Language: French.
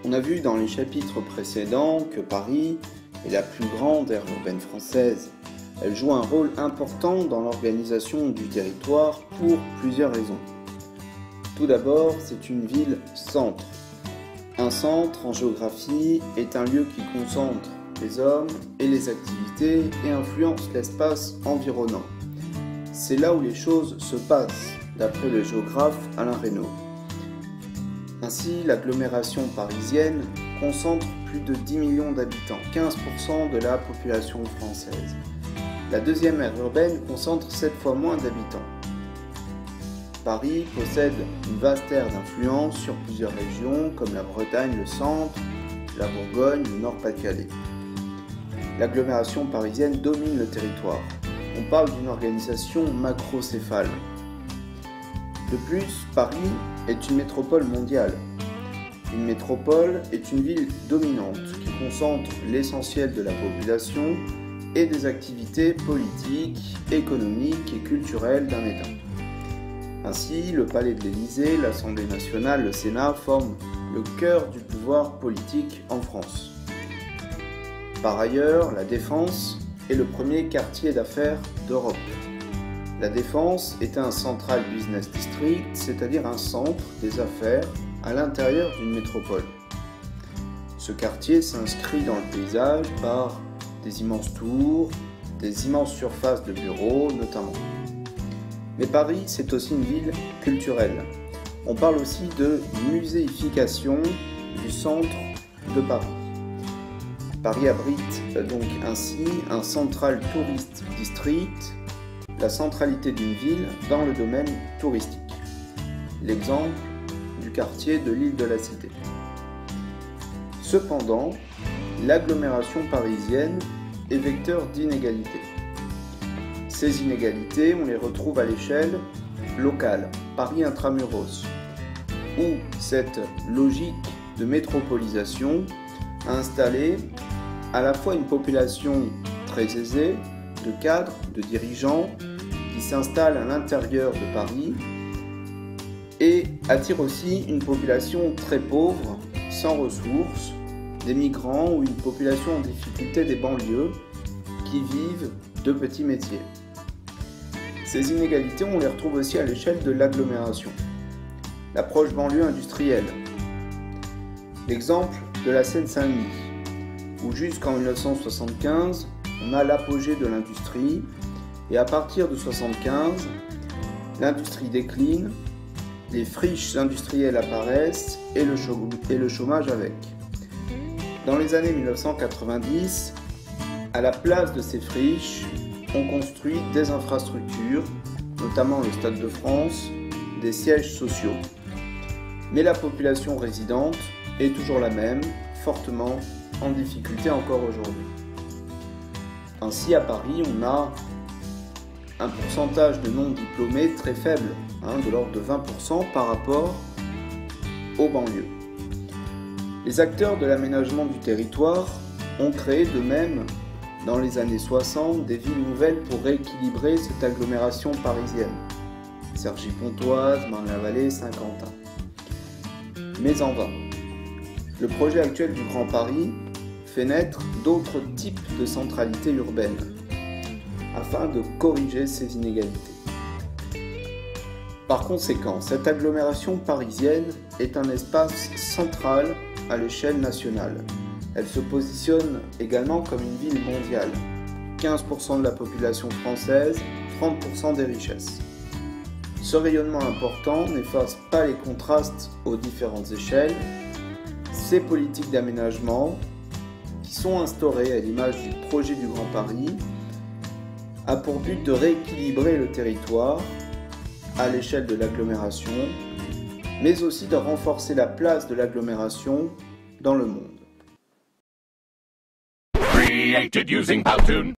On a vu dans les chapitres précédents que Paris est la plus grande aire urbaine française. Elle joue un rôle important dans l'organisation du territoire pour plusieurs raisons. Tout d'abord, c'est une ville-centre. Un centre en géographie est un lieu qui concentre les hommes et les activités et influence l'espace environnant. C'est là où les choses se passent, d'après le géographe Alain Reynaud. Ainsi, l'agglomération parisienne concentre plus de 10 millions d'habitants, 15% de la population française. La deuxième aire urbaine concentre 7 fois moins d'habitants. Paris possède une vaste aire d'influence sur plusieurs régions comme la Bretagne, le centre, la Bourgogne, le Nord-Pas-de-Calais. L'agglomération parisienne domine le territoire. On parle d'une organisation macrocéphale. De plus, Paris est une métropole mondiale. Une métropole est une ville dominante qui concentre l'essentiel de la population et des activités politiques, économiques et culturelles d'un État. Ainsi, le Palais de l'Élysée, l'Assemblée nationale, le Sénat forment le cœur du pouvoir politique en France. Par ailleurs, la Défense est le premier quartier d'affaires d'Europe. La Défense est un Central Business District, c'est-à-dire un centre des affaires à l'intérieur d'une métropole. Ce quartier s'inscrit dans le paysage par des immenses tours, des immenses surfaces de bureaux notamment. Mais Paris, c'est aussi une ville culturelle. On parle aussi de muséification du centre de Paris. Paris abrite donc ainsi un Central Tourist District, la centralité d'une ville dans le domaine touristique. L'exemple du quartier de l'île de la Cité. Cependant, l'agglomération parisienne est vecteur d'inégalités. Ces inégalités, on les retrouve à l'échelle locale, Paris intramuros, où cette logique de métropolisation a installé à la fois une population très aisée, de cadres, de dirigeants, qui s'installent à l'intérieur de Paris, et attire aussi une population très pauvre, sans ressources, des migrants ou une population en difficulté des banlieues, qui vivent de petits métiers. Ces inégalités, on les retrouve aussi à l'échelle de l'agglomération. La proche banlieue industrielle. L'exemple de la Seine-Saint-Denis, où jusqu'en 1975, on a l'apogée de l'industrie, et à partir de 1975, l'industrie décline, les friches industrielles apparaissent et le chômage avec. Dans les années 1990, à la place de ces friches, on construit des infrastructures, notamment le Stade de France, des sièges sociaux. Mais la population résidente est toujours la même, fortement en difficulté encore aujourd'hui. Ainsi, à Paris, on a un pourcentage de non-diplômés très faible, de l'ordre de 20% par rapport aux banlieues. Les acteurs de l'aménagement du territoire ont créé de même, dans les années 60, des villes nouvelles pour rééquilibrer cette agglomération parisienne. Cergy-Pontoise, Marne-la-Vallée, Saint-Quentin. Mais en vain. Le projet actuel du Grand Paris fait naître d'autres types de centralités urbaines, afin de corriger ces inégalités. Par conséquent, cette agglomération parisienne est un espace central à l'échelle nationale. Elle se positionne également comme une ville mondiale. 15% de la population française, 30% des richesses. Ce rayonnement important n'efface pas les contrastes aux différentes échelles. Ces politiques d'aménagement, qui sont instaurées à l'image du projet du Grand Paris, a pour but de rééquilibrer le territoire à l'échelle de l'agglomération, mais aussi de renforcer la place de l'agglomération dans le monde. Created using Powtoon.